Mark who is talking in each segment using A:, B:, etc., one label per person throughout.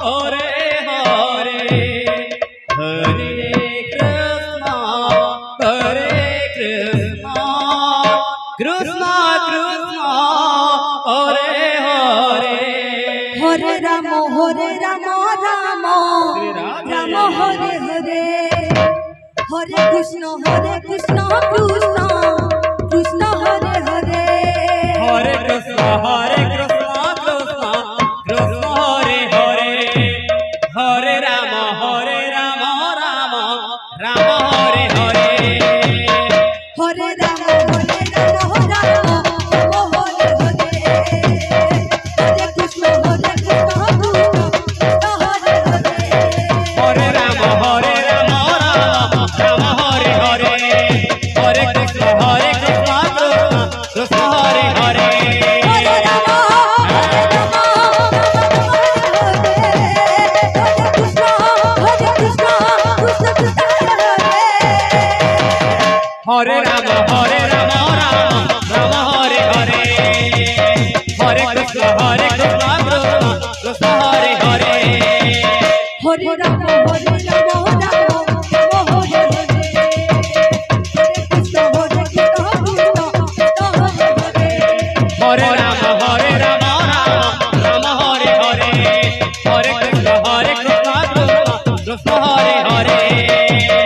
A: Hare Hare Hare Krishna Krishna Krishna Hare Hare
B: Hare Ram Ram Ram Hare Hare Hare Krishna Krishna Krishna Hare Hare
A: Hare Krishna Krishna Krishna Hare Hare Hare Ram Ram Ram Hare Hare
B: Hare Ram Ram Hare Hare Hare Krishna Krishna Hare Hare
A: Hare Ram Ram Ram Hare Hare Hare Krishna Krishna Hare Hare Hare Ram Ram Ram Hare Hare Hare Krishna Krishna Hare Hare
B: Hare Ram Ram Hare Hare Hare Krishna Krishna Hare Hare
A: Hare Ram Ram Ram Hare Hare Hare Krishna Krishna Hare Hare
B: Hare Ram Ram Hare Hare Hare Krishna Krishna Hare Hare
A: Hare Ram Ram Hare Hare Hare Krishna Krishna Hare Hare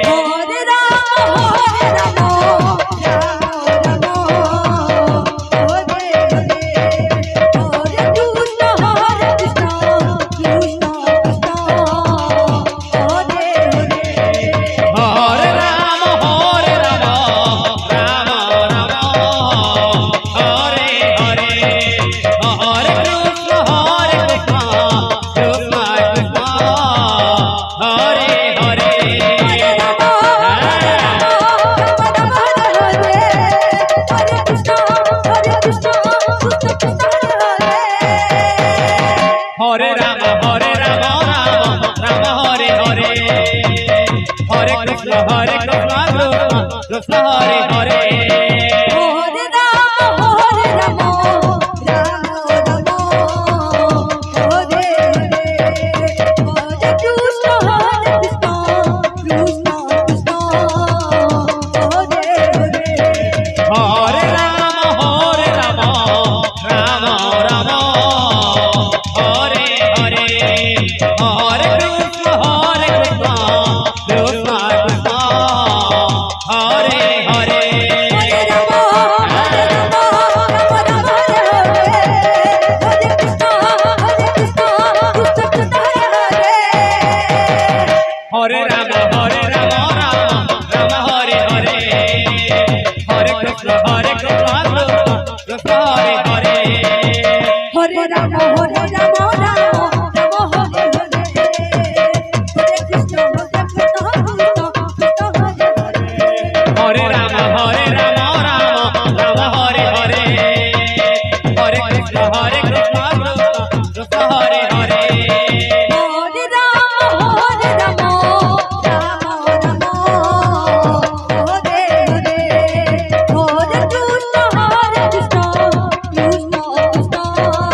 A: Hare Ram Ram Hare Hare Hare Krishna Krishna Hare Hare
B: Hare Ram Ram Hare Hare Hare Krishna Krishna Hare Hare
A: Hare Ram Ram Hare Hare Hare Krishna Krishna Hare Hare Hare Ram Ram Hare Hare Hare Krishna Krishna Hare Hare
B: Hare Ram Ram Hare Hare Hare Krishna Krishna Hare Hare
A: Hare Ram Ram Hare Hare Hare Krishna Krishna Hare Hare
B: Hare Ram Ram Hare Hare Hare Krishna Krishna Hare Hare
A: Hare Ram Ram Hare Hare Hare Krishna Krishna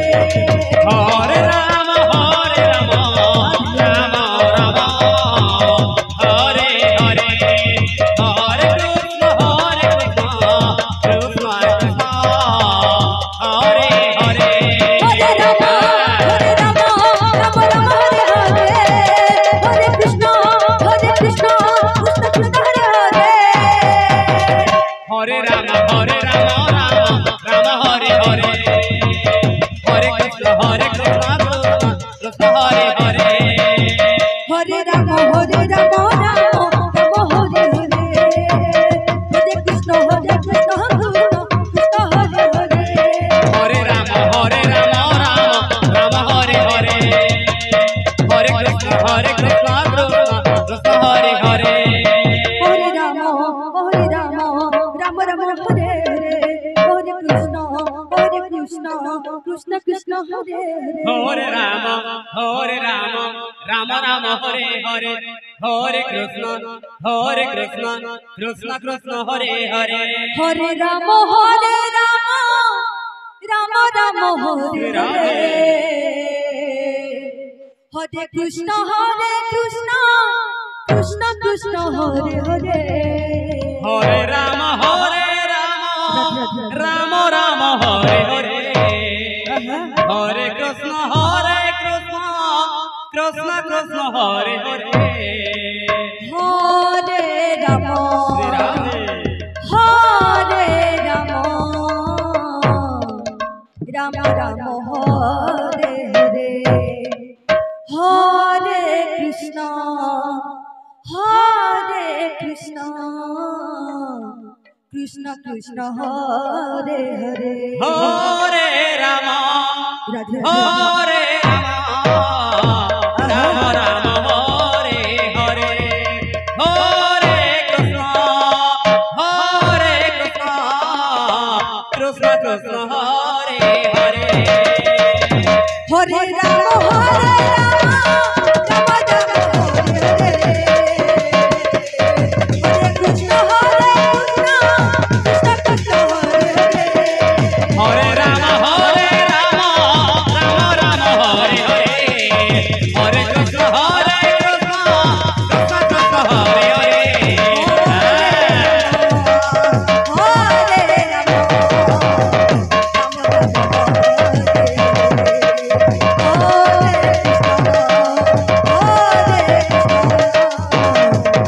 A: Hare Hare
B: Hare Ram Ram Hare Hare Hare Krishna Krishna Hare Hare
A: Hare Ram Ram Hare Hare Hare Krishna Krishna Hare Hare
B: Hare Ram Hare Hare Hare Krishna Krishna Hare Hare
A: Hare Ram Ram Hare Hare Hare Krishna Krishna Hare Hare
B: Hare Ram Ram Ram Hare Hare Hare Krishna Krishna Krishna Hare Hare
A: Hare Ram Ram Ram Hare Hare Hare Krishna Krishna Krishna Hare Hare
B: Hare Ram Ram Ram Hare Hare Hare Krishna Krishna Krishna Hare Hare
A: Hare Rama Rama Rama Hare Hare Hare Krishna Krishna Krishna Hare Hare
B: Hare Rama Hare Rama Rama Rama Hare Hare Hare Krishna Krishna Krishna Hare Hare
A: Hare Rama
B: Radhe
A: Hare Rama Rama Rama Hare Hare Hare Krishna Krishna Krishna Hare Hare
B: Hare Rama Rama Rama Hare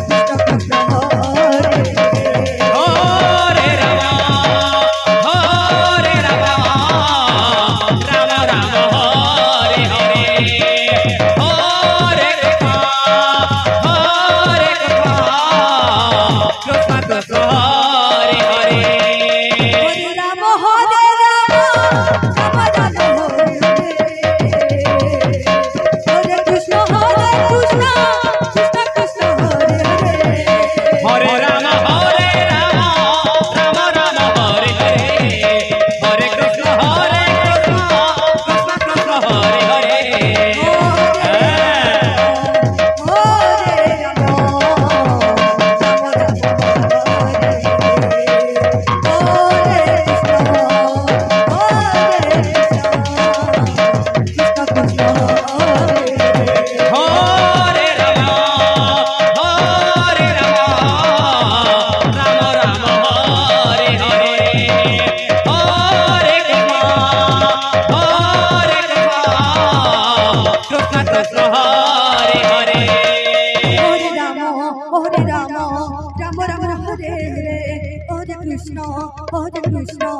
B: Hare Krishna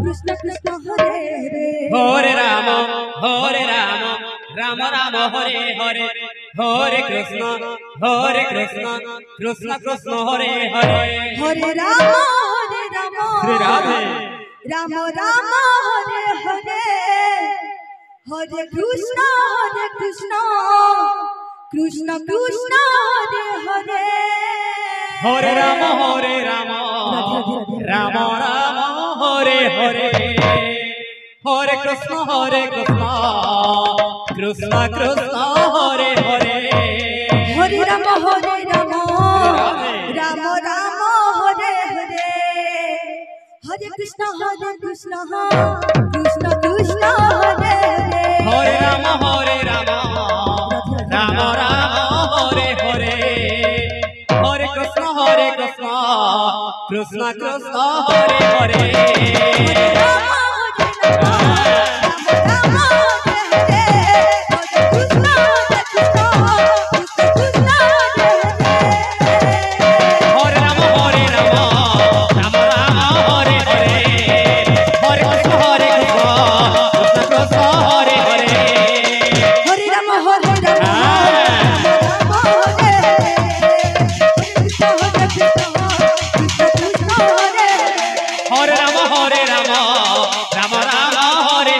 B: Krishna Krishna Hare Hare
A: Hare Rama Rama Rama Hare Hare Hare Krishna Krishna Krishna Hare Hare
B: Krishna Krishna Hare Hare
A: Hare Rama Rama Rama Hare Hare Hare Krishna Krishna Krishna Hare Hare
B: Hare Rama
A: Shri Radhe
B: Rama Rama Hare Hare Hare Krishna Krishna Krishna Hare Hare
A: Hare Rama Rama Rama Hare Hare Hare Krishna Krishna Krishna Hare Hare
B: Hare Rama Rama Rama Hare Hare Hare Krishna Krishna Krishna Hare Hare
A: Hare Rama Rama Rama Hare Hare Hare Krishna Krishna Krishna Hare Hare
B: Hare Rama
A: Hare Rama Rama Rama Hare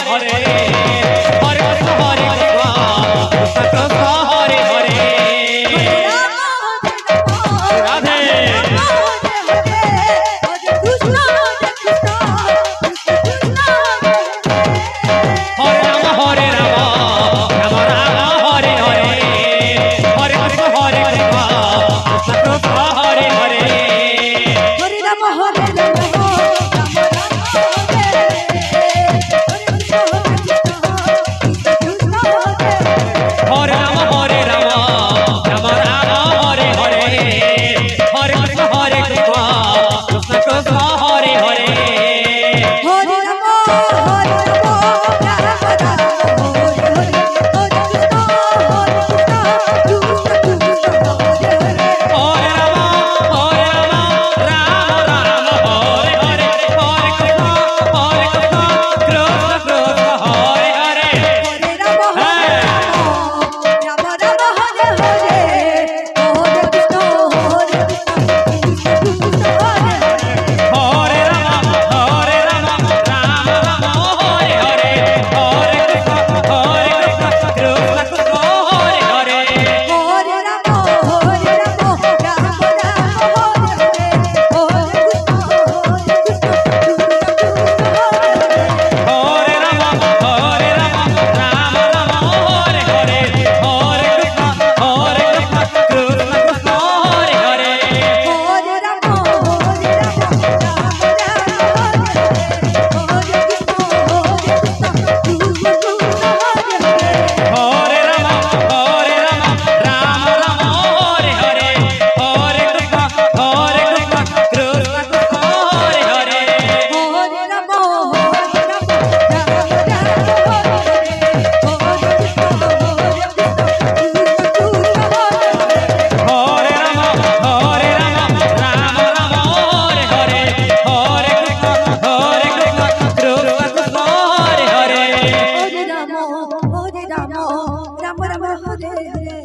B: Ram Ram Hare Hare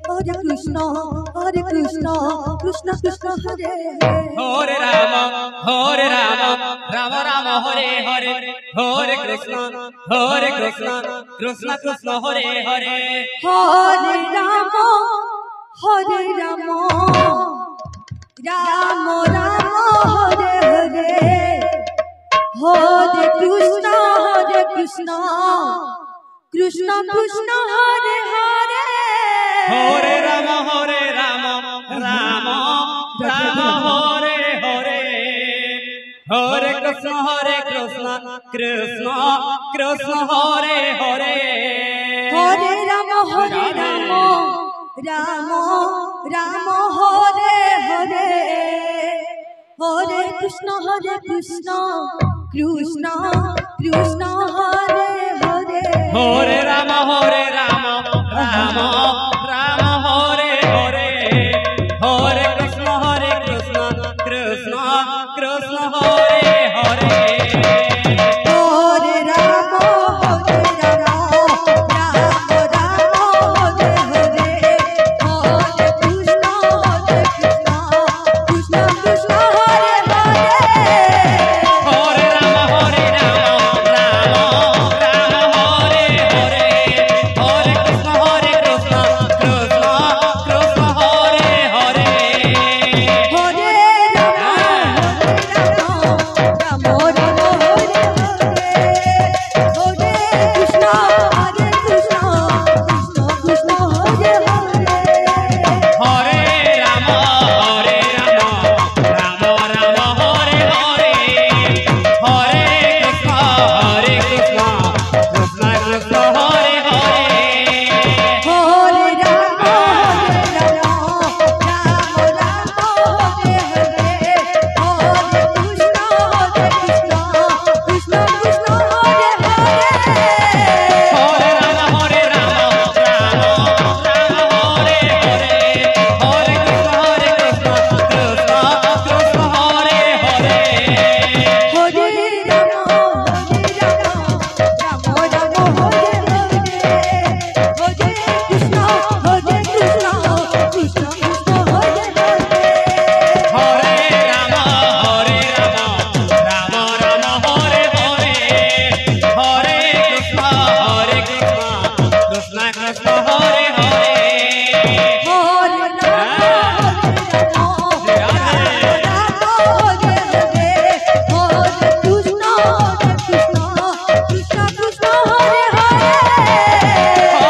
B: Hare Krishna Krishna Krishna Hare
A: Hare Ram Ram Ram Hare Hare Hare Krishna Krishna Krishna Hare Hare
B: Hare Ram Ram Ram Hare Hare Hare Krishna Krishna Krishna Hare Hare
A: Hare Ram Ram Ram Hare Hare Hare Krishna Krishna Krishna Hare Hare
B: Hare Ram Ram Ram Hare Hare Hare Krishna Krishna Krishna Hare Hare
A: Hare Ram Ram Ram Hare Hare Hare Krishna Krishna Krishna Hare Hare
B: Hare Ram Ram Hare Hare Hare Krishna Krishna Krishna Hare Hare
A: Hare Ram Ram Ram Hare Hare Hare Krishna Krishna Krishna Hare Hare
B: Hare Ram Ram Hare Hare Krishna Krishna Krishna Hare Hare
A: Hare Ram Ram Ram Hare Hare Hare Krishna Krishna Krishna Hare Hare
B: Hare Ram Ram Hare Hare Hare Krishna Krishna Krishna Hare Hare
A: Hare Ram Ram Ram Hare Hare Hare Krishna Krishna Krishna Hare Hare
B: Hare Ram Ram Hare Hare Hare Krishna Krishna Krishna Hare Hare
A: Hare Ram Ram Ram Hare Hare Hare Krishna Krishna Krishna Hare Hare
B: Hare Ram Hare Hare Hare Krishna Krishna Krishna Hare Hare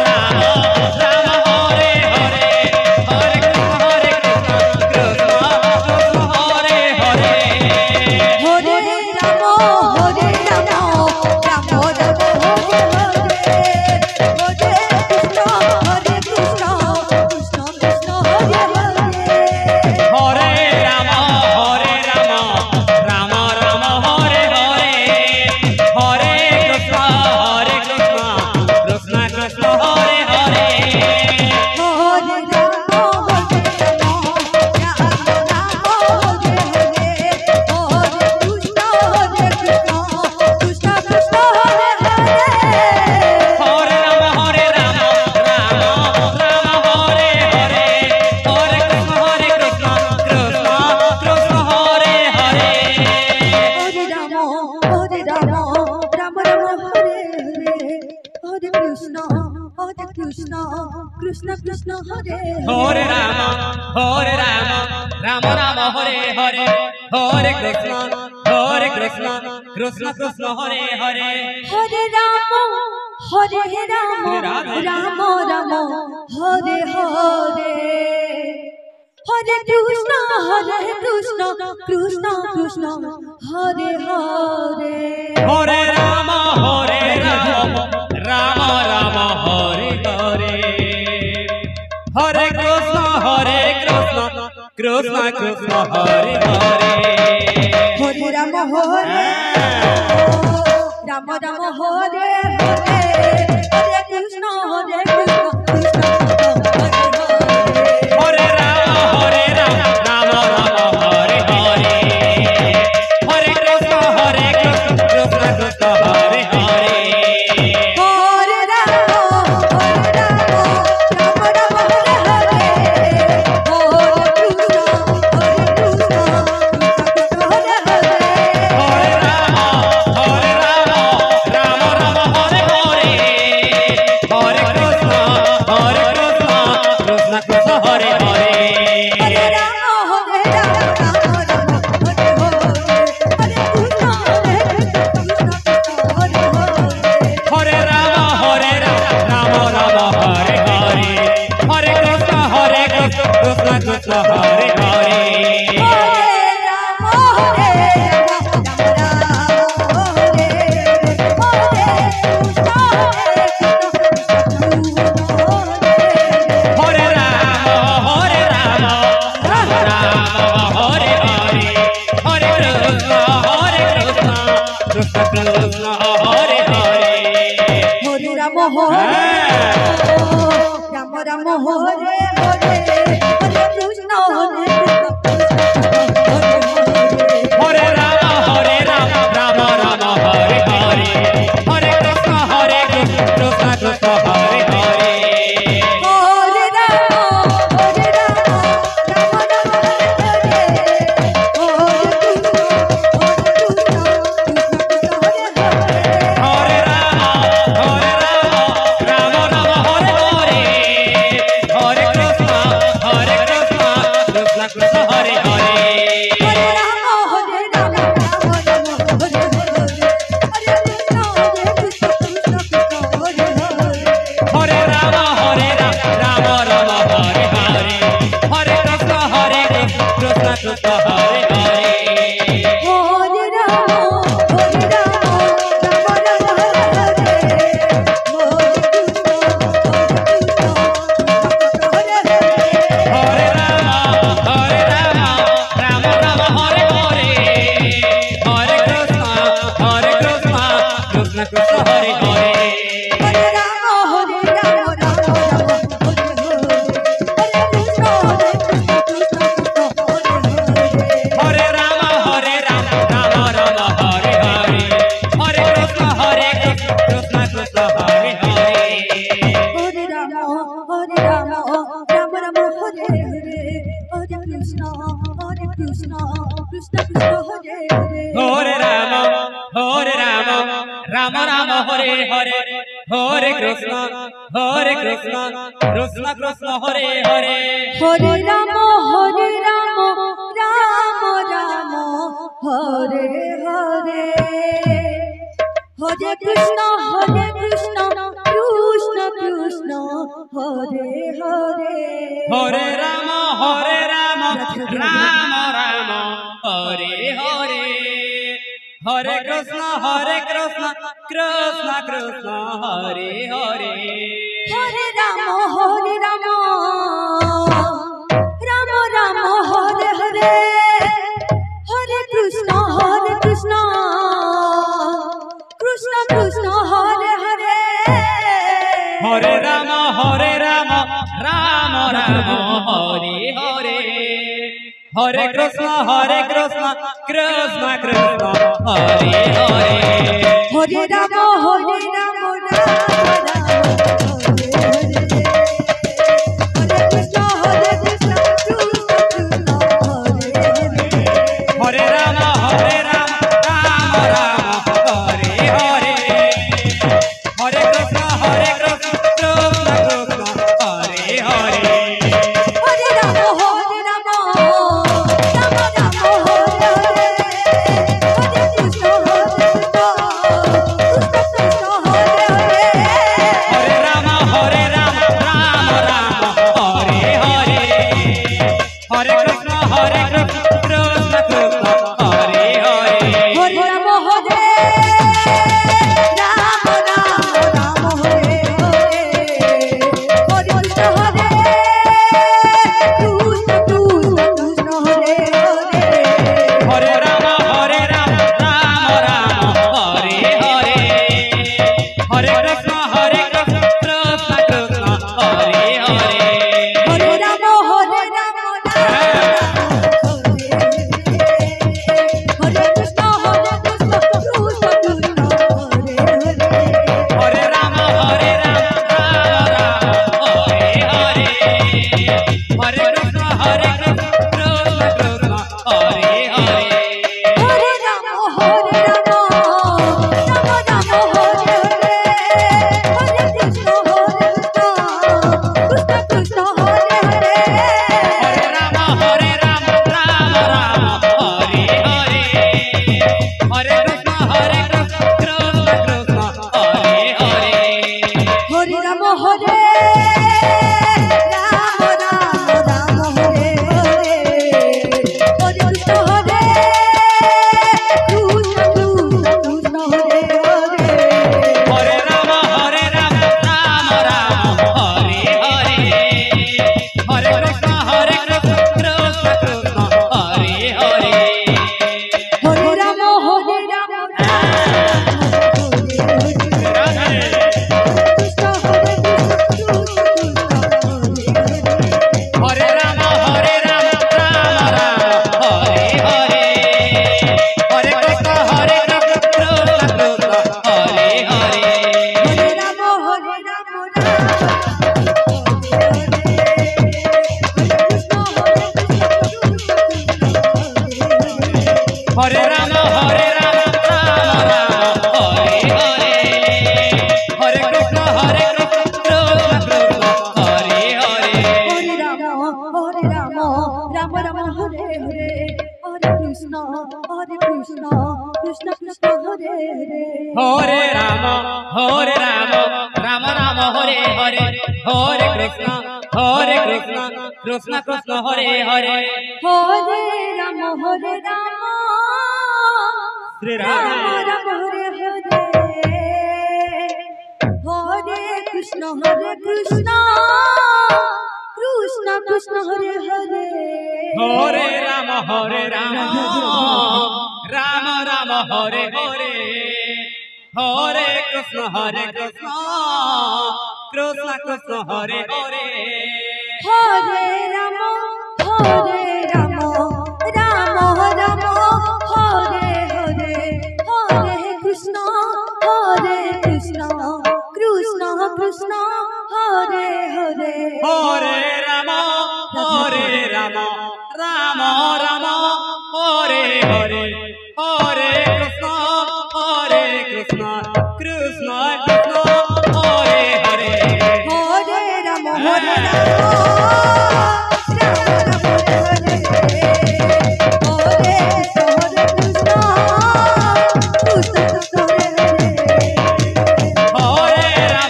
A: Hare Ram Ram Ram Hare Hare Hare Krishna Krishna Hare Hare
B: Hare Ram Ram Hare Hare Hare Krishna Krishna Krishna Hare Hare
A: Hare Ram Ram Ram Hare Hare Hare Krishna Krishna Krishna Hare Hare
B: Hare Ram Hare Krishna Krishna Krishna Hare Hare
A: Hare Ram Ram Ram Hare Hare Hare Krishna Krishna Krishna Hare Hare
B: Hare Ram Ram Ram Hare Hare Hare Krishna Krishna Krishna Hare
A: Hare Ram Ram Ram Hare Hare Hare Krishna Krishna Krishna Hare Hare
B: Hare Ram Ram Ram Hare Hare Hare Krishna Krishna Krishna Hare Hare
A: Hare Ram Ram Ram Hare Hare Hare Krishna Krishna Krishna Hare Hare
B: Hare Ram Hare Ram Ram Hare Hare Hare Krishna Krishna Hare Hare
A: Hare Ram Ram Ram Hare Hare Hare Krishna Krishna Krishna Hare Hare
B: Hare Ram
A: Krishna Krishna Hare Hare
B: Ram Ram Hare Hare Hare Krishna Hare
A: Hare Rama Hare Rama Rama Rama Hare Hare Hare Krishna Hare Krishna Krishna Krishna Hare Hare
B: Hare Rama Hare Rama Rama Rama Hare Hare Hare Rama Hare Rama Rama Rama Hare Hare
A: Hare Krishna Krishna Hare Hare
B: Hare Rama Hare Rama Rama Rama Hare Hare Hare Krishna Hare Krishna
A: Hare Rama Hare Rama Rama Rama Hare Hare Hare Krishna Hare Krishna Krishna Krishna Hare Hare
B: Hare Rama Hare Rama Rama Rama Hare Hare Hare Krishna
A: Hare Rama Hare Rama Rama Rama Hare Hare Hare Krishna Krishna Krishna Hare Hare
B: Hare Rama Hare Rama Rama Rama Hare Hare Hare Krishna Krishna
A: Hare Rama Hare Rama Rama Rama Hare Hare Hare Krishna Krishna Krishna Hare Hare
B: Hare Rama Hare Rama Rama Rama Hare Hare Hare Krishna Krishna Krishna Hare Hare
A: Hare Rama Rama Rama Hare Hare Hare Krishna Krishna Krishna Hare Hare
B: Hare Rama Hare Rama Rama Rama Hare Hare Hare Krishna Krishna Krishna Hare Hare
A: Hare Rama Rama Rama Hare Hare Hare Krishna Krishna Krishna Hare Hare
B: Hare Rama Hare Rama Rama Rama Hare Hare Hare Krishna Krishna Krishna Hare Hare
A: Hare Rama Rama Rama Hare Hare Hare Krishna Krishna Krishna Hare Hare
B: Hare Rama Hare Rama Rama Rama Hare Krishna Krishna Krishna Hare Hare
A: Hare Rama Rama Rama Hare Hare Hare Krishna Krishna Krishna Hare Hare
B: Hare Rama Hare Rama Rama Rama Hare Hare Hare Krishna Krishna Krishna Hare Hare
A: Hare Rama Rama Rama Hare Hare Hare Krishna Krishna Krishna Hare Hare
B: Hare Rama Hare Rama Rama Rama Hare Hare Hare Krishna Krishna Krishna Hare Hare
A: Hare Rama Rama Rama Hare Hare Hare Krishna Krishna Krishna Hare Hare
B: Hare Rama Hare Rama Hare Krishna Krishna Krishna Hare Hare
A: Hare Rama Rama Hare Hare Hare Krishna Krishna Krishna Hare Hare
B: Hare Rama Hare Rama Rama Rama Hare Hare Hare Krishna Krishna Hare Hare
A: Hare Rama Rama Rama Hare Hare Hare Krishna Krishna Krishna Hare Hare
B: Hare Rama Hare Rama Rama Rama
A: Hare Krishna Krishna Hare Hare
B: Hare Ram Ram Ram Hare Hare Hare Krishna Krishna Krishna Hare Hare
A: Hare Ram Ram Ram Hare Hare Hare Krishna Krishna Krishna Hare Hare
B: Hare Ram
A: Shri
B: Ram
A: Ram
B: Ram Hare Hare Hare Krishna Krishna Krishna Hare Hare
A: Hare Ram Ram Ram Hare Hare Hare Krishna Krishna Krishna Hare Hare
B: Hare Ram Ram Ram Hare Hare Hare Krishna Krishna Krishna Hare Hare
A: Hare Ram Ram Ram Hare Hare Hare Krishna Krishna Krishna Hare Hare
B: Hare Ram Ram Ram Hare Hare Hare Krishna Krishna Hare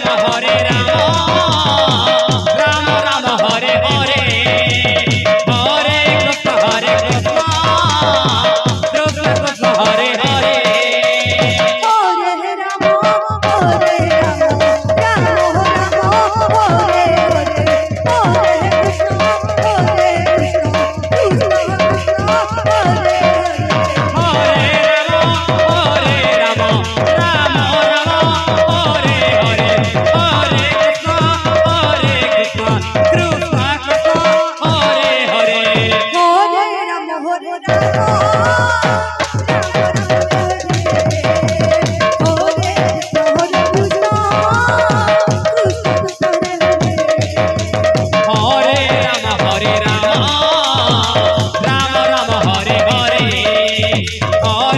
B: Hare
A: Hare Ram Ram Ram Hare Hare Hare Krishna Krishna Krishna Hare Hare
B: Hare Ram Ram Hare Hare Hare Krishna Krishna Hare Hare
A: Hare Ram Ram Hare Hare Hare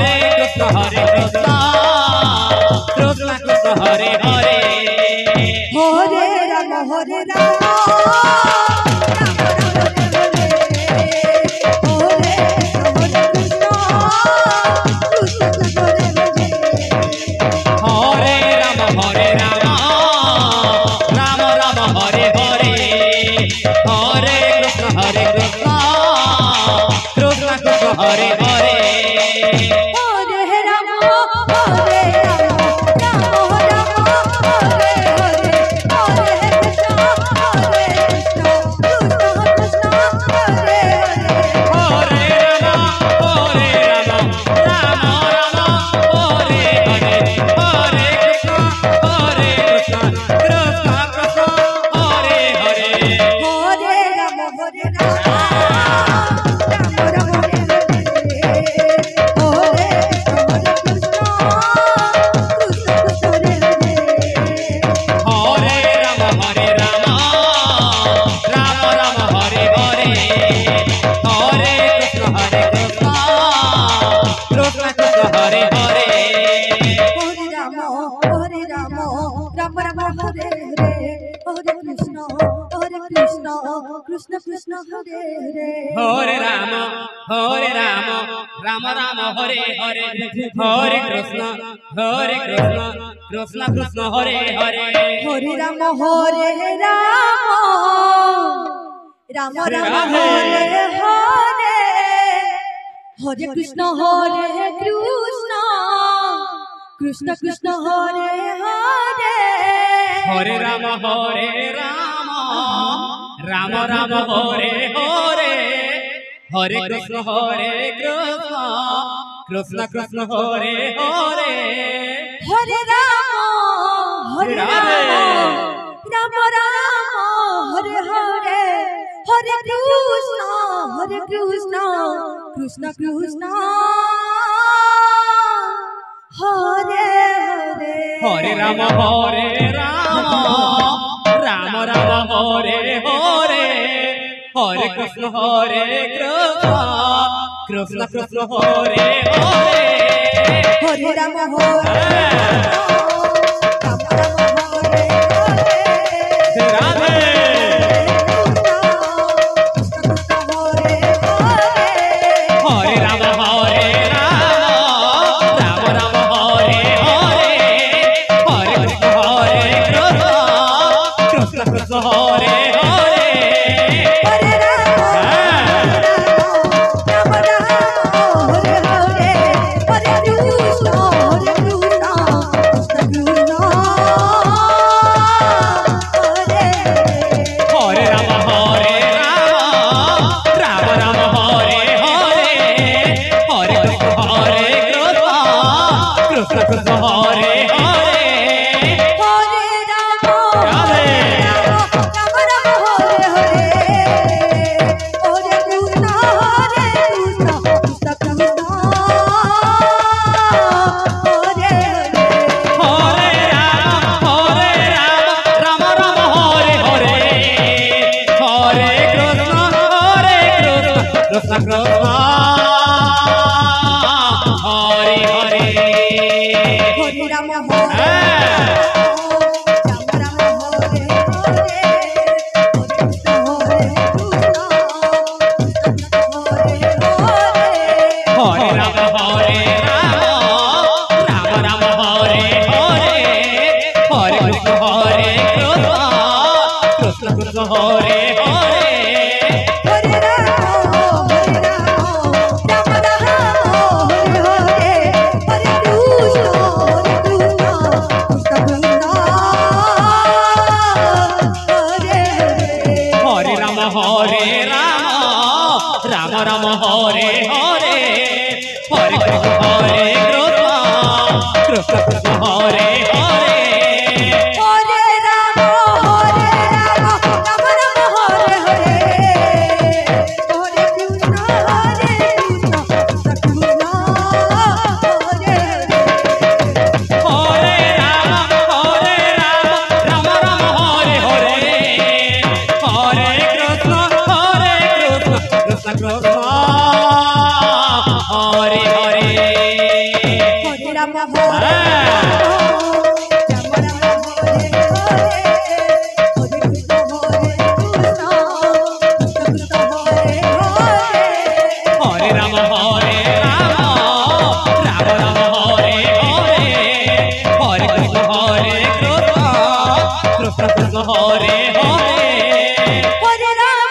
A: Krishna Krishna Hare Hare
B: Hare Ram
A: Hare Ram Ram Ram Hare Hare Hare Krishna Krishna Hare Hare
B: Hare Ram Hare
A: Hare Ram Ram Ram Hare Hare Hare Krishna Krishna Hare Hare Hare Ram Ram Hare Hare Hare Krishna Krishna Hare Hare Hare Ram Ram Hare Hare Hare Krishna Krishna Hare Hare
B: Ram Ram Hare Hare Hare Krishna Krishna Hare Hare
A: Hare Ram Ram Ram Hare Hare Hare Krishna Krishna Hare Hare
B: Hare Ram Ram Ram Hare Hare Hare Krishna Krishna Krishna Hare Hare
A: Hare Ram Ram Ram Hare Hare Hare Krishna Krishna Krishna Hare Hare
B: Hare Ram Ram Ram Hare Hare Hare Krishna Krishna Krishna Hare Hare
A: Hare Ram Ram Ram Hare Hare Hare Krishna Krishna Krishna Hare Hare
B: Hare Ram Ram Ram Hare
A: Krishna Krishna Hare Hare
B: Hare Ram Hare Ram Hare Hare
A: Hare Ram Hare Ram Ram Hare Hare Hare Krishna Hare Krishna Krishna Hare Hare
B: Hare Ram Ram Ram Hare Hare Hare Krishna Krishna Krishna Hare
A: Hare Ram Ram Ram Hare Hare Hare Krishna Hare Krishna Krishna Hare Hare
B: Hare Ram Ram Ram Hare Hare Hare Krishna Krishna Krishna Hare
A: Hare Ram Ram Ram Hare Hare Hare Krishna Krishna Krishna Hare Hare
B: Hare Ram Hare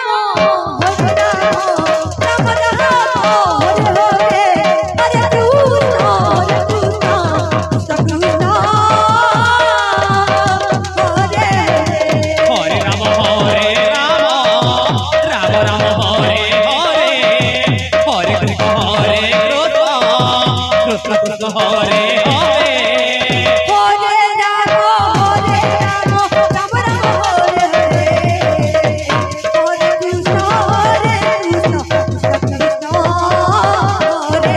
B: Ram Ram Hare Hare Hare Krishna Krishna Krishna Hare Hare
A: Hare Ram Ram Ram Hare Hare Hare Krishna Krishna Krishna Hare Hare
B: Hare Ram Ram Hare Hare Hare Krishna Krishna Krishna Hare
A: Hare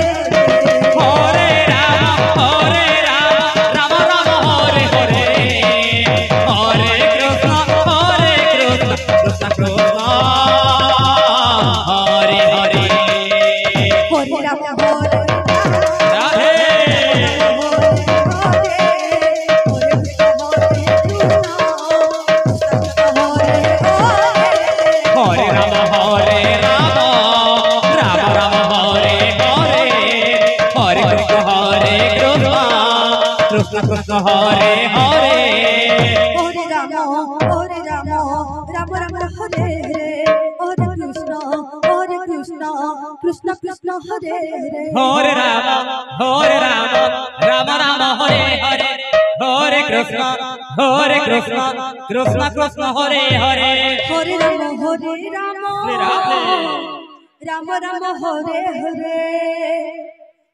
A: Ram Ram Ram Hare Hare Hare Krishna Krishna Krishna Hare Hare
B: Hare Ram Ram Ram Hare Hare Hare Krishna Krishna Krishna Hare
A: Hare Ram Ram Ram Hare Hare Hare Krishna Krishna Krishna Hare Hare
B: Hare Ram Hare
A: Radhe Hare Ram Ram Ram Hare Hare Hare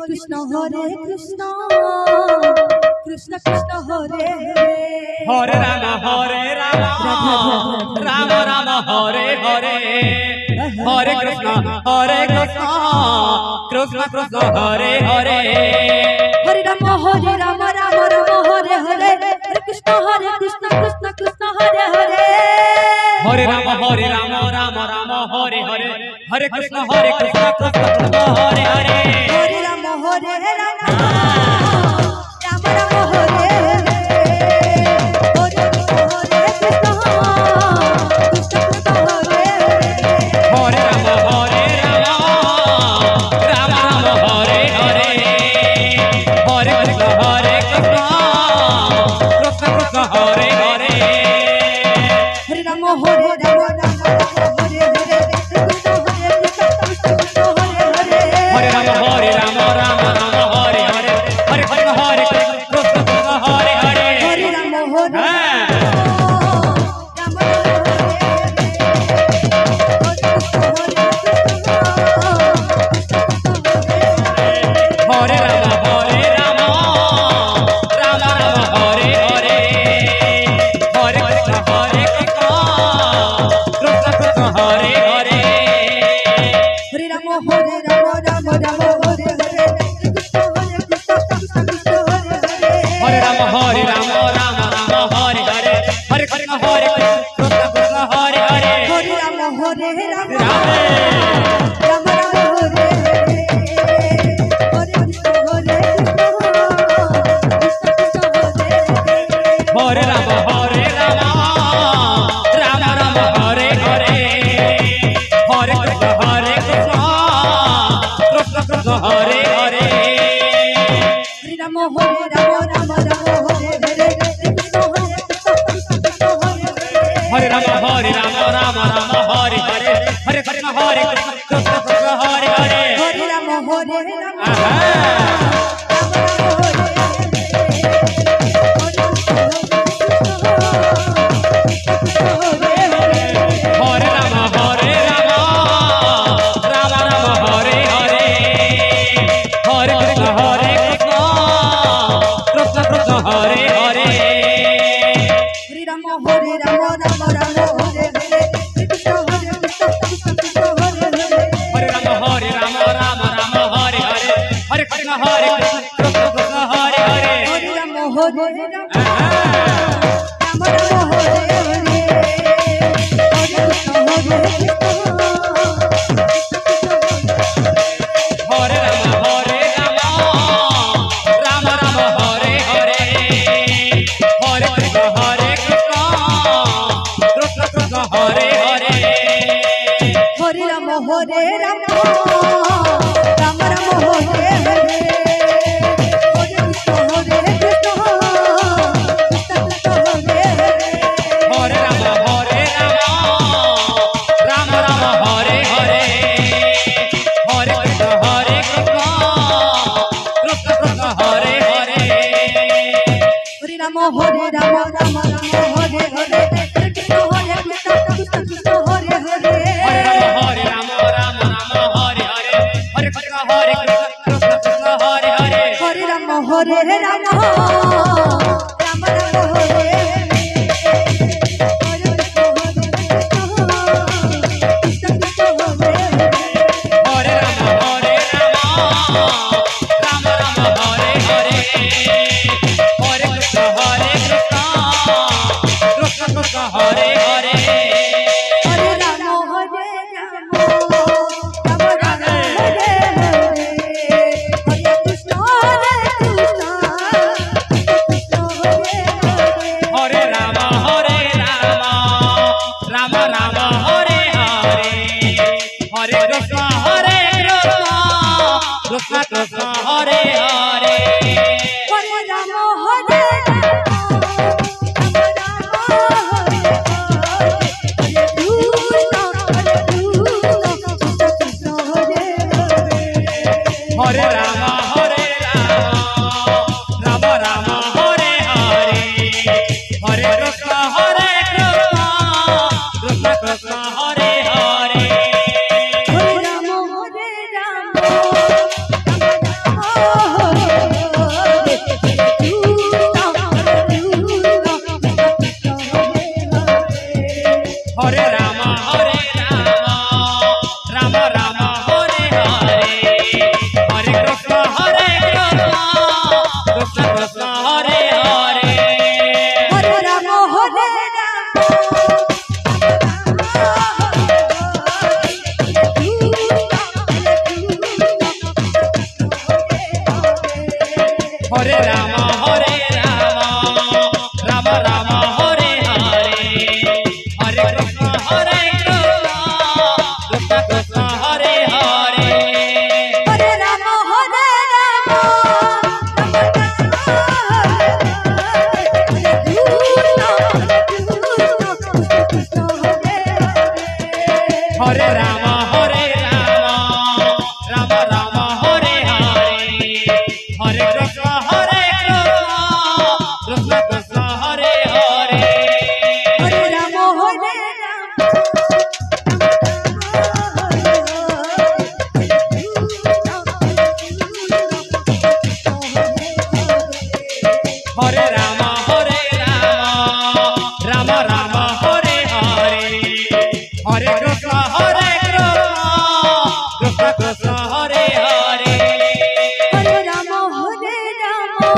A: Krishna Krishna Krishna Hare Hare
B: Hare Ram Ram Ram Hare Hare Hare Krishna Krishna Krishna Hare
A: Hare Ram Ram Ram Hare Hare Hare Krishna Krishna Krishna Hare Hare
B: Hare Ram
A: Radhe
B: Ram Ram Hare Hare Hare Krishna Krishna Krishna Hare Hare
A: Hare Ram Ram Ram Hare Hare Hare Krishna Krishna Krishna Hare Hare
B: Hare Ram Ram Ram Hare Hare Hare Krishna Krishna Krishna Hare Hare
A: Hare Ram Ram Ram Hare Hare Hare Krishna Krishna Krishna Hare Hare
B: Hare Ram Ram Ram Hare Hare Hare Krishna Krishna Krishna Hare Hare
A: Hare Ram Ram Hare Hare Hare Krishna Krishna Krishna Hare Hare
B: Hare Ram Ram Hare Hare Krishna Krishna Hare Hare
A: Hare Ram Ram Hare Hare Hare Krishna Krishna Hare Hare
B: Hare Ram
A: Hare Ram Ram Ram Hare Hare Hare Krishna Krishna Krishna Hare Hare
B: Hare Ram Ram Hare Hare Krishna Krishna Hare Hare
A: Hare Ram Ram Hare Hare Hare Krishna Krishna Krishna Hare Hare
B: Hare Ram
A: Radhe
B: Ram
A: Rama Hare Rama Rama Rama Hare Hare Hare Krishna Hare Krishna Krishna Krishna Hare Hare
B: Hare Rama Hare Rama
A: Aha Hare Rama Hare Rama Rama Rama Hare Hare Hare Krishna Hare Krishna Krishna Krishna Hare Hare
B: Hare Rama Hare Rama Rama Rama Hare Hare Krishna Hare Krishna Krishna Krishna Hare Hare
A: Hare Rama Hare Rama Rama Rama Hare Hare Hare Krishna Hare Krishna Krishna Krishna Hare Hare
B: Hare Rama Hare Rama
A: Aha
B: Rama Rama Hare Hare Hare Krishna Hare Krishna
A: Hare Rama Hare Rama Rama Rama Hare Hare Hare Krishna Hare Krishna Krishna Krishna Hare Hare
B: Hare Rama Hare Rama Rama Rama Hare Hare Hare Krishna Hare Krishna Krishna Krishna Hare Hare
A: Hare Rama Hare Rama Rama Rama Hare Hare Hare Krishna Hare Krishna Krishna Krishna Hare Hare
B: Hare Rama Hare Rama Rama Rama Hare Hare Hare Krishna Hare Krishna Krishna Krishna Hare Hare
A: Hare Rama Hare Rama Rama Rama Hare Hare Hare Krishna Hare Krishna Krishna Krishna Hare Hare
B: Hare Rama Hare Rama Rama Rama Hare Hare Hare Krishna Hare Krishna Krishna Krishna Hare Hare
A: Hare Rama Hare Rama Rama Rama Hare Hare Hare Krishna Hare Krishna Krishna Krishna Hare Hare
B: Hare Rama Hare Rama Rama Rama Hare Hare Hare Krishna Hare Krishna Krishna Hare Hare
A: Hare Rama Hare Rama Rama Rama Hare Hare Hare Krishna Hare Krishna Krishna Krishna Hare Hare
B: Hare Rama Hare
A: Hare Rama Hare Rama Rama Rama Hare Hare Hare Krishna Hare Krishna Krishna Krishna Hare Hare
B: Hare Rama Hare Rama
A: Hare Rama Hare Rama Rama Rama Hare Hare Hare Krishna Hare Krishna Krishna Krishna Hare Hare
B: Hare Rama Hare
A: Hare Rama Hare Rama Rama Rama Hare Hare Hare Krishna Hare Krishna Krishna Krishna Hare Hare
B: Hare Rama Hare Rama
A: Hare Rama Hare Rama Rama Rama Hare Hare Hare Krishna Hare Krishna Krishna Krishna Hare Hare
B: Hare Rama Hare
A: Hare Rama Hare Rama Rama Rama Hare Hare Hare Krishna Hare Krishna Krishna Krishna Hare Hare
B: Hare Rama Hare Rama Rama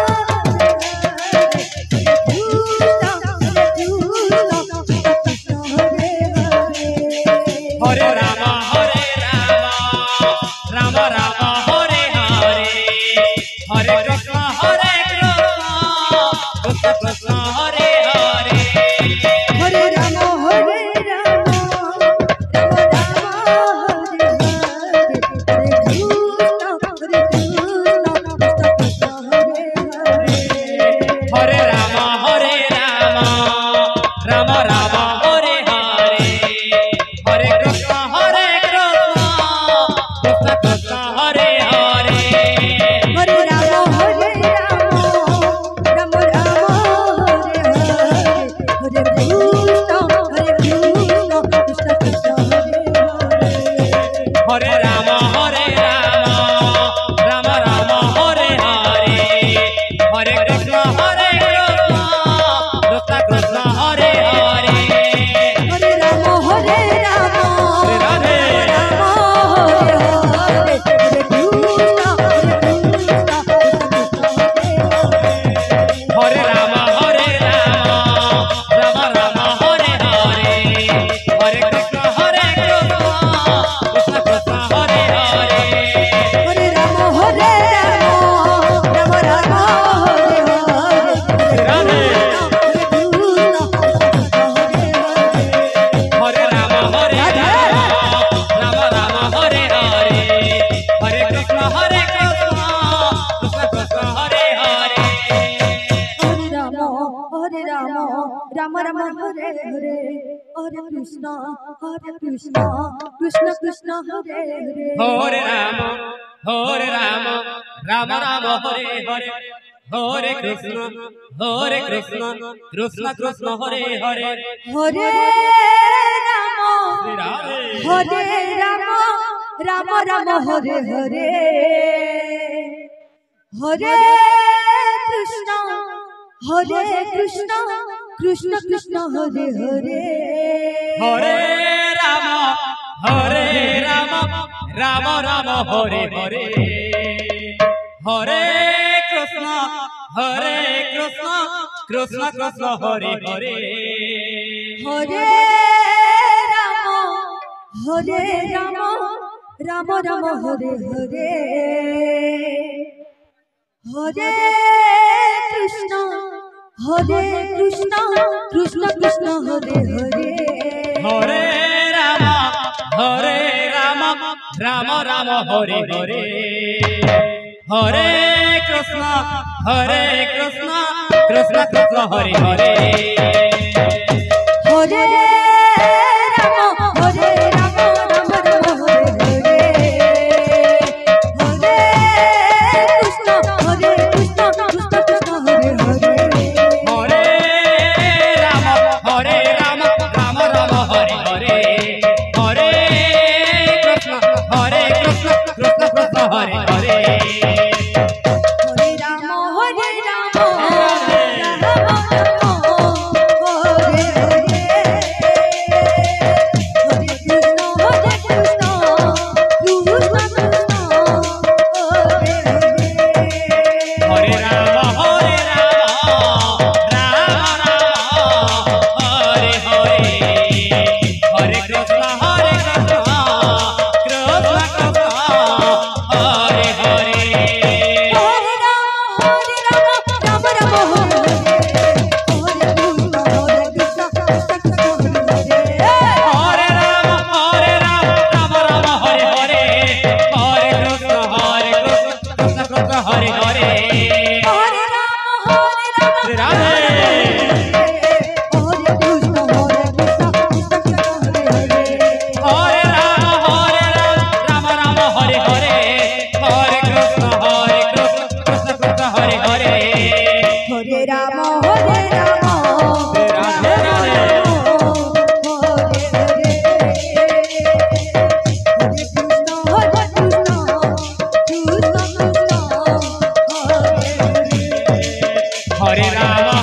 B: Rama
A: Hare Rama Hare Rama Rama Rama Hare Hare Hare Krishna Hare Krishna Krishna Krishna Hare Hare
B: Hare Rama Hare Rama Rama Rama Hare Hare Hare Krishna Hare Krishna Krishna Krishna Hare Hare
A: Hare Rama Hare Rama
B: Hare Rama, Rama Rama Hare Hare, Hare Krishna, Krishna Krishna Hare Hare.
A: Hare Rama, Rama Rama Hare Hare, Hare Krishna, Krishna Krishna Hare Hare.
B: Hare Rama, Hare Rama, Rama Rama Hare Hare, Hare Krishna, Krishna Krishna Hare Hare.
A: Hare Rama, Rama Rama Hare Hare, Hare Krishna, Krishna Krishna Hare Hare.
B: Hare Rama, Rama Rama Hare Hare, Hare Krishna, Krishna Krishna Hare Hare.
A: Hare Rama, Rama Rama Hare Hare, Hare Krishna, Krishna Krishna Hare Hare.
B: Hare Rama, Rama Rama Hare Hare, Hare Krishna, Krishna Krishna Hare Hare.
A: Hare Rama, Rama Rama Hare Hare, Hare Krishna, Krishna Krishna Hare Hare.
B: Hare Rama,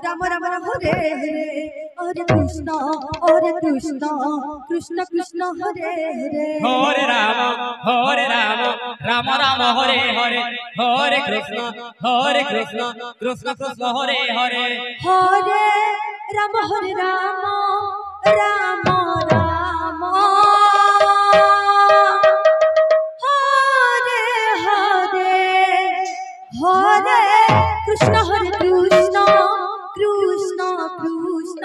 B: Ram Ram Hare Hare Hare Krishna Krishna Krishna Hare Hare
A: Hare Ram Ram Ram Hare Hare Hare Krishna Krishna Krishna Hare Hare
B: Hare Ram Hare Ram Ram Ram Hare Hare Hare Krishna Hare Krishna Krishna Krishna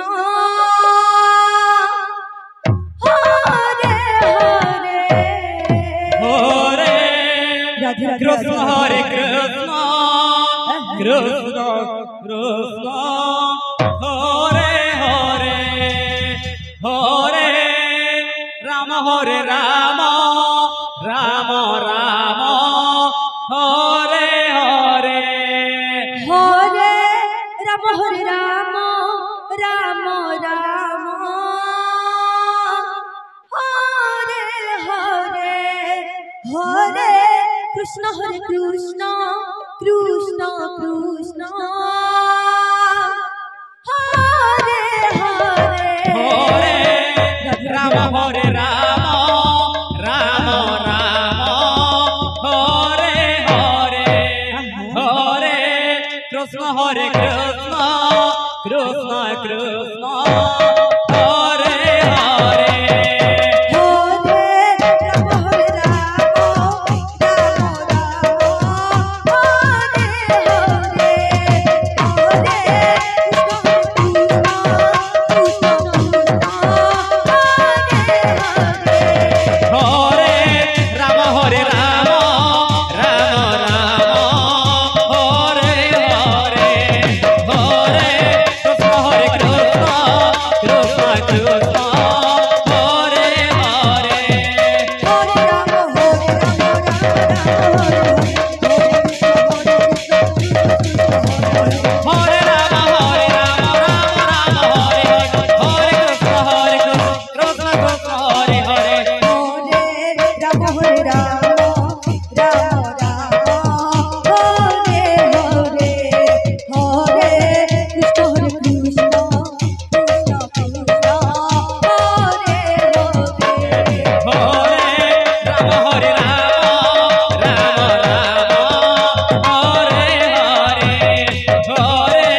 B: Hare
A: Hare
B: Radhe
A: Krishna Hare Krishna Krishna Krishna Hare Hare Hare Ram Hare Ram Ram Ram Hare Hare
B: Hare Ram Hare Ram Ram Ram Hare Hare Hare Krishna Hare Krishna Krishna Krishna Hare Hare
A: Hare Ram Hare Ram Ram Ram Hare Hare Hare Krishna Hare Krishna Krishna Krishna Hare Hare
B: Hare Ram Hare Ram Ram Ram Hare Hare Hare Krishna Krishna
A: Hare Ram Hare Ram Ram Ram Hare Hare Hare Krishna Hare Krishna Krishna Krishna Hare Hare
B: Hare Ram Hare
A: Hare Ram Hare Ram Ram Ram Hare Hare Krishna Krishna Krishna Hare Hare
B: Ram Hare Ram Ram Ram Hare Hare Hare Krishna Hare Krishna Krishna Krishna Hare Hare
A: Hare Ram Hare Ram Ram Ram Hare Hare Hare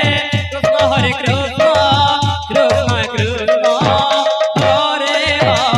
A: Krishna Hare Krishna Krishna Krishna Hare Hare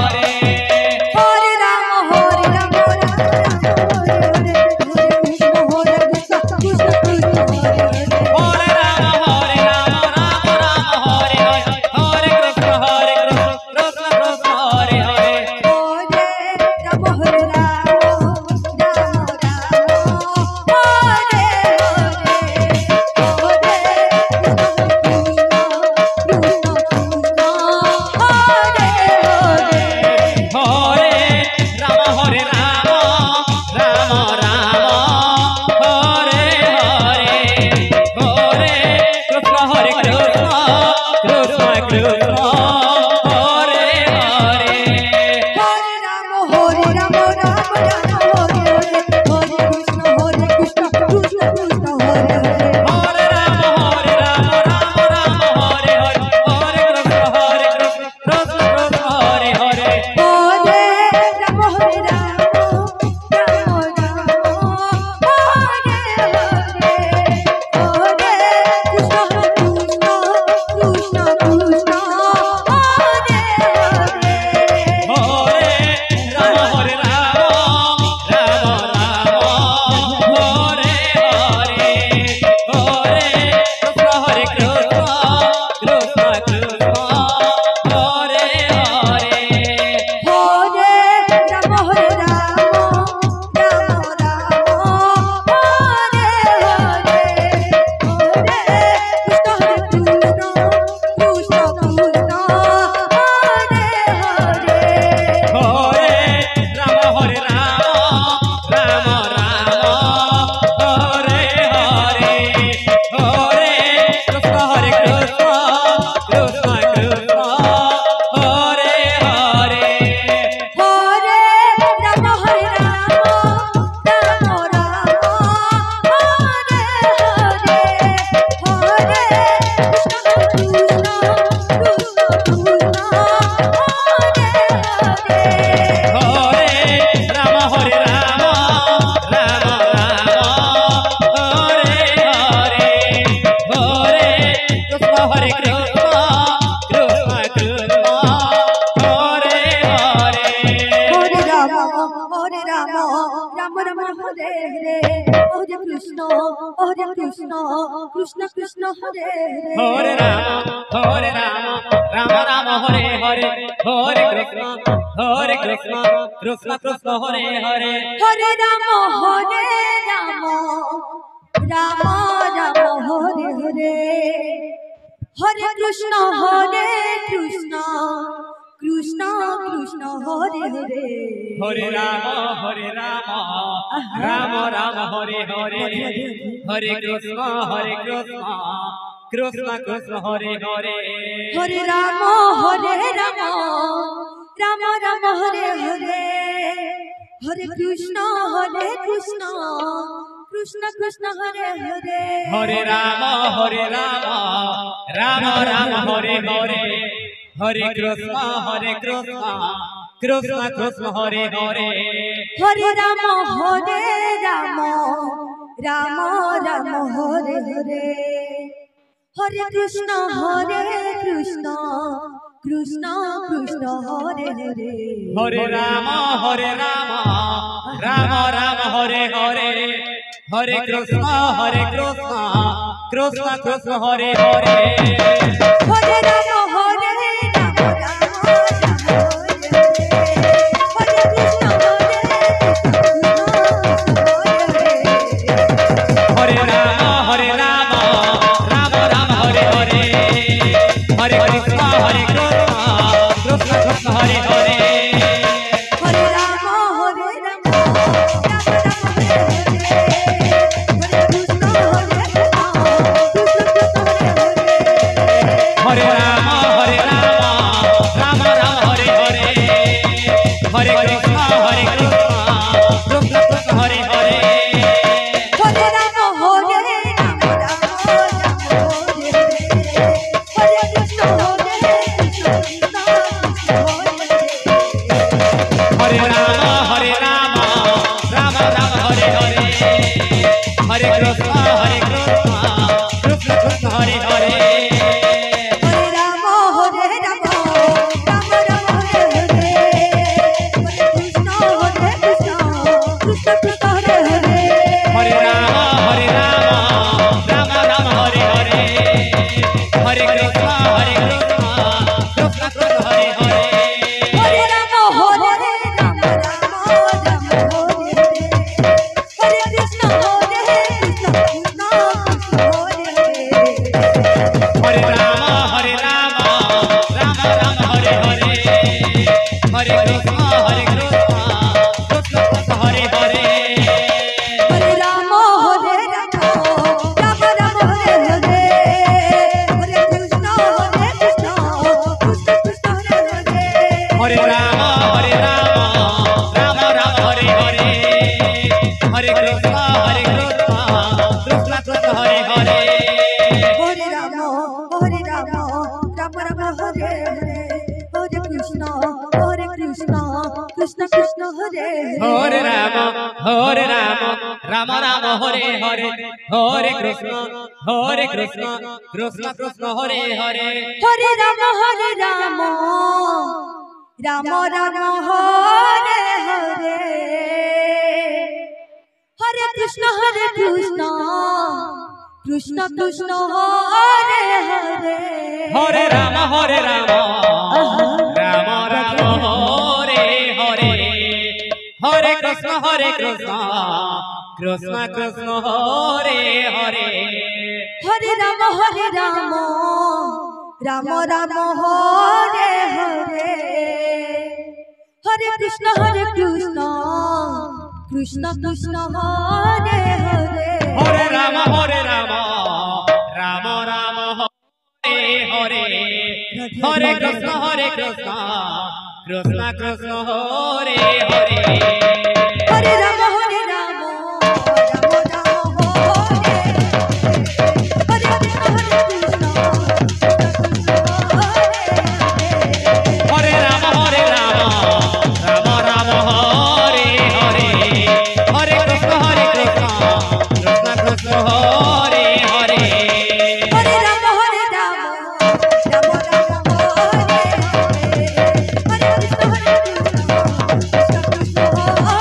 B: Hare Hare Hare Krishna Krishna Krishna Hare
A: Hare Ram Ram Ram Hare Hare Hare Krishna Krishna Krishna Hare Hare
B: Hare Ram Ram Ram Hare Hare Hare Krishna Krishna Krishna Hare Hare
A: Hare Ram Ram Ram Hare Hare Hare Krishna Krishna Krishna Hare Hare
B: Hare Ram Ram Ram Hare Hare Hare Krishna Krishna Krishna Hare Hare
A: Hare Ram Ram Ram Hare Hare Hare Krishna Krishna Krishna Hare Hare
B: Hare Ram Ram Ram Hare Hare Hare Krishna Krishna Krishna Hare Hare
A: Hare Ram Ram Ram Hare Hare Hare Krishna Krishna Krishna Hare Hare
B: Hare Ram Ram Hare Krishna
A: Hare Ram Ram Ram Hare Hare Hare Krishna Krishna Krishna Hare Hare
B: Hare Ram
A: Hare Ram Ram Ram Hare Hare Hare Krishna Krishna Krishna Hare Hare
B: Hare Ram Ram Hare Krishna
A: Hare Ram Ram Ram Hare Hare Hare Krishna Krishna Krishna Hare Hare
B: Hare Ram Ram Ram Hare Hare Hare Krishna Krishna Krishna Hare Hare
A: Hare Ram Ram Ram Hare Hare Hare Krishna Krishna Krishna Hare Hare
B: Hare Ram Ram Ram Hare Hare Hare Krishna Krishna Krishna Hare Hare
A: Hare Ram Ram Ram Hare Hare Hare Krishna Krishna Krishna Hare Hare
B: Hare Ram Ram Ram Hare Hare Hare Krishna Krishna Krishna Hare Hare
A: Hare Ram Ram Ram Hare Hare Hare Krishna Krishna Krishna Hare Hare
B: Hare Ram Ram Ram Hare Hare Hare Krishna Krishna Krishna Hare
A: Hare Ram Ram Ram Hare Hare Hare Krishna Krishna Krishna Hare Hare
B: Hare Ram Ram Ram Hare Hare Hare Krishna Krishna Krishna Hare Hare
A: Hare Ram Ram Ram Hare Hare Hare Krishna Krishna Krishna Hare Hare
B: Hare Ram Ram Ram Hare Hare Hare Krishna Krishna Krishna Hare Hare
A: Hare Ram Ram Ram Hare Hare Hare Krishna Krishna Krishna Hare Hare
B: Hare Ram Ram Ram Hare Hare Krishna Krishna
A: Hare Ram Ram Ram Hare Hare Hare Krishna Krishna Krishna Hare Hare
B: Hare Ram Ram Ram Ram Hare Hare Krishna Krishna Krishna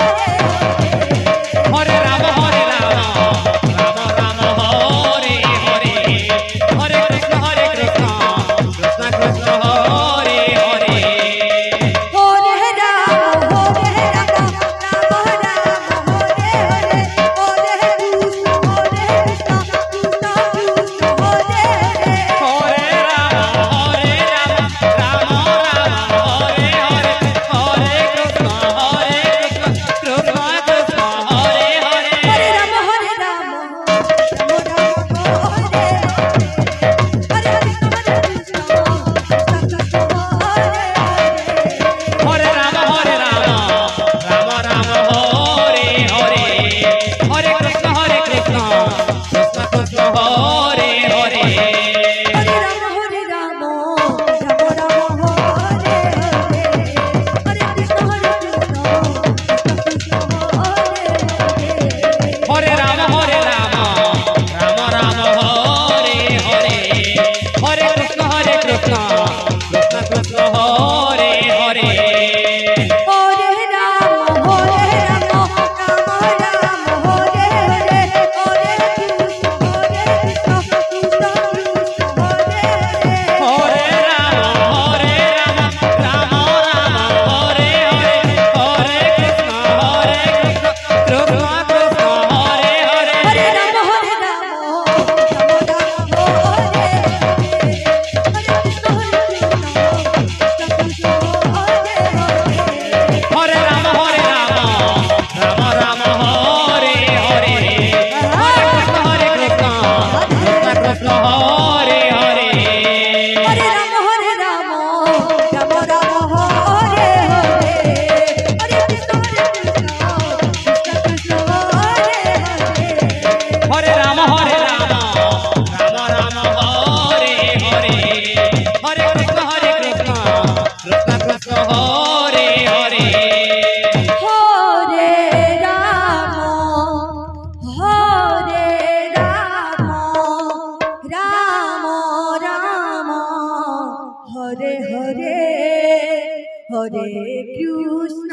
B: Krishna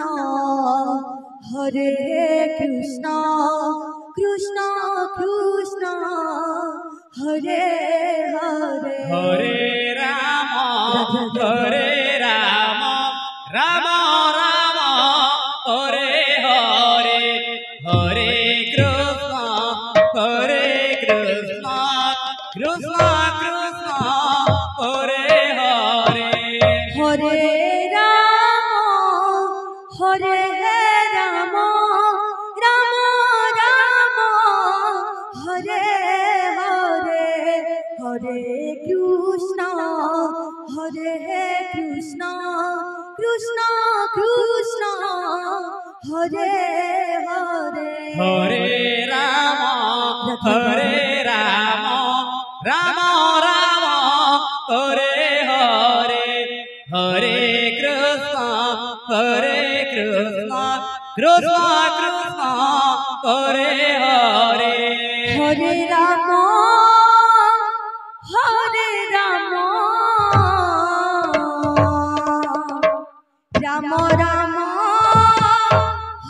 B: Hare Krishna Krishna Krishna Hare Hare
A: Hare Ram Ram Ram Hare Hare Hare Krishna Krishna Krishna Hare Hare
B: Hare Ram Ram Ram Hare Hare Hare Krishna Krishna Krishna Hare Hare
A: Hare Ram Ram Ram Hare Hare Hare Krishna Krishna Krishna Hare Hare
B: Hare Ram Ram Ram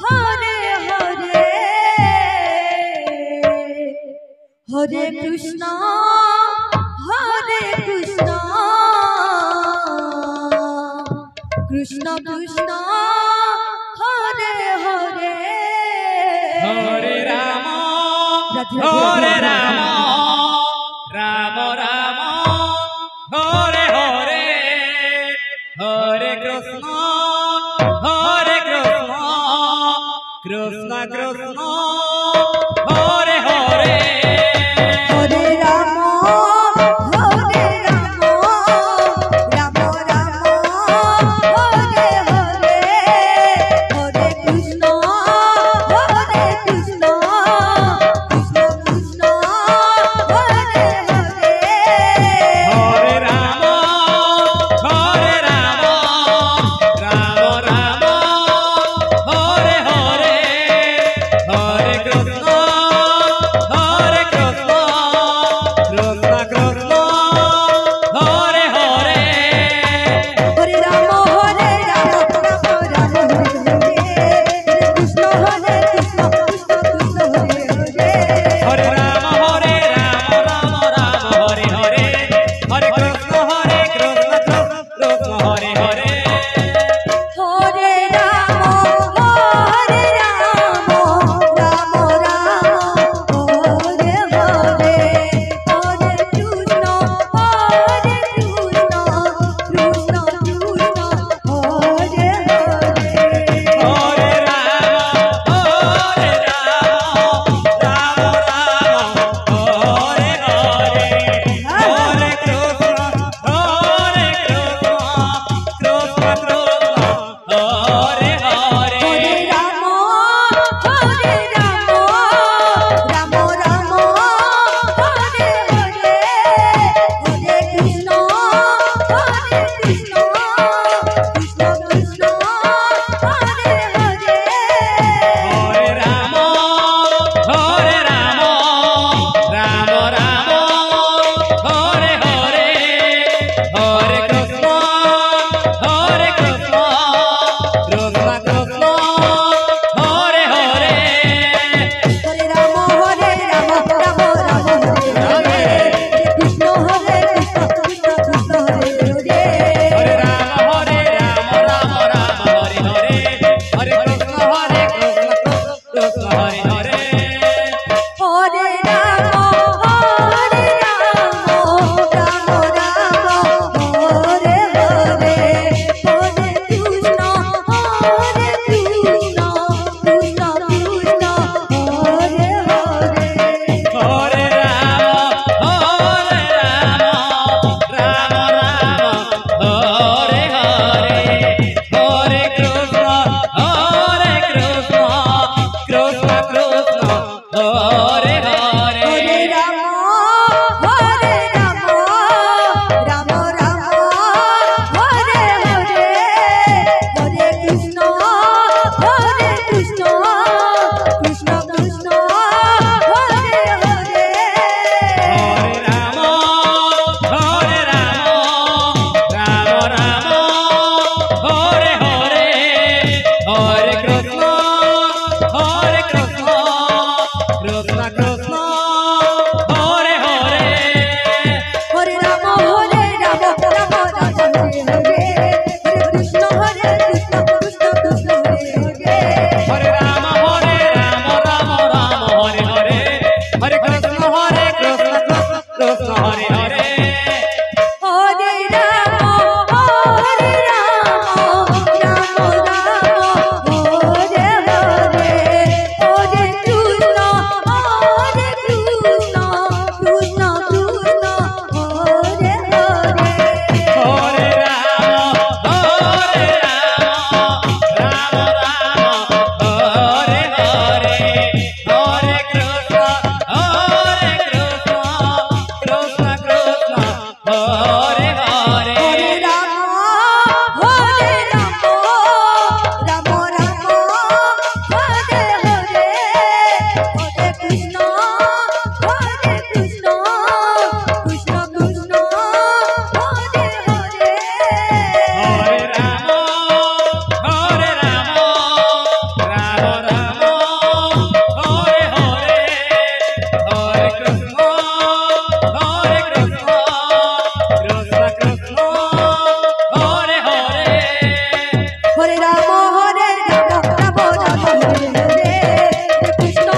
B: Hare Hare Hare Krishna Krishna Krishna Hare Hare
A: Hare Ram Ram Ram Hare Hare Hare Krishna Krishna Krishna Hare Hare
B: Hare Ram Ram Ram Hare Hare Hare Krishna Krishna Krishna Hare Hare
A: Hare Ram Ram Ram Hare Hare Hare Hare Krishna, Krishna Krishna, Hare Hare,
B: Hare Rama, Rama Rama, Hare Hare, Hare Krishna, Krishna Krishna, Hare Hare.
A: Hare Rama, Rama Rama, Hare Hare, Hare Krishna, Krishna Hare Hare.
B: Hare Rama, Rama Rama, Hare Hare, Hare Krishna, Krishna Krishna, Hare Hare.
A: Hare Rama, Rama Rama, Hare Hare, Hare Krishna, Krishna Krishna, Hare Hare.
B: Hare Rama, Rama Rama, Hare Hare, Hare Krishna, Krishna Krishna, Hare Hare.
A: Hare Rama, Rama Rama, Hare Hare, Hare Krishna, Krishna Krishna, Hare Hare.
B: Hare Rama, Rama Rama, Hare Hare, Krishna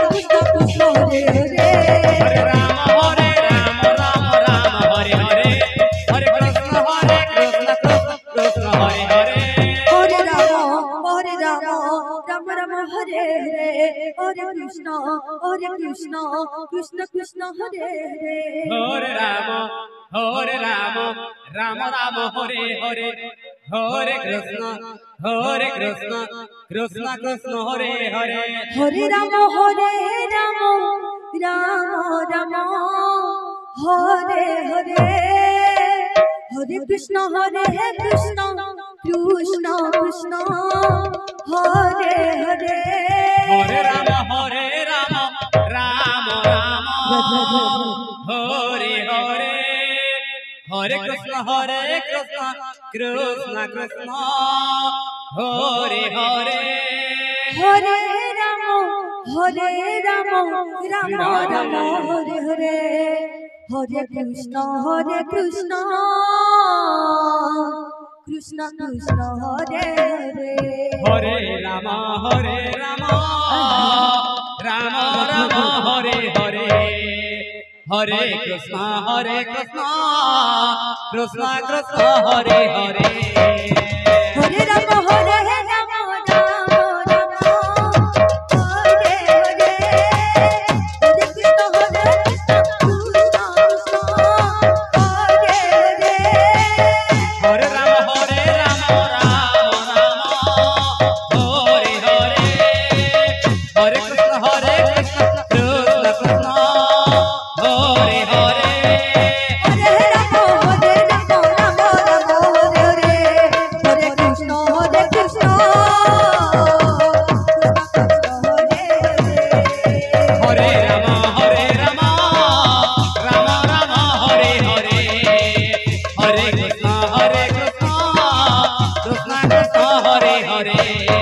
B: Krishna, Krishna Hare Hare.
A: Hare Rama, Rama Hare Hare, Hare Krishna, Krishna Hare Hare.
B: Hare Rama, Rama Rama, Hare Hare, Hare Krishna, Krishna Krishna, Hare Hare.
A: Hare Rama, Rama Rama, Hare Hare, Hare Krishna, Krishna Krishna, Hare Hare.
B: Hare Rama, Rama Rama, Hare Hare, Hare Krishna, Krishna Krishna, Hare Hare.
A: Hare Rama, Rama Rama, Hare Hare, Hare Krishna, Krishna Krishna, Hare Hare.
B: Hare Rama, Rama Rama, Hare Hare, Hare Krishna, Krishna Krishna, Hare Hare.
A: Hare Rama, Rama Rama, Hare Hare, Hare Krishna, Krishna Krishna, Hare Hare.
B: Hare Rama, Rama Rama, Hare Hare, Hare Krishna, Krishna Hare Hare.
A: Hare Rama, Rama Rama, Hare Hare, Hare Krishna, Krishna Krishna, Hare Hare.
B: Hare Rama, Rama Rama, Hare Hare, Hare Krishna, Krishna Hare Hare.
A: Hare Rama, Rama Rama, Hare Hare, Hare Krishna, Krishna Krishna, Hare Hare.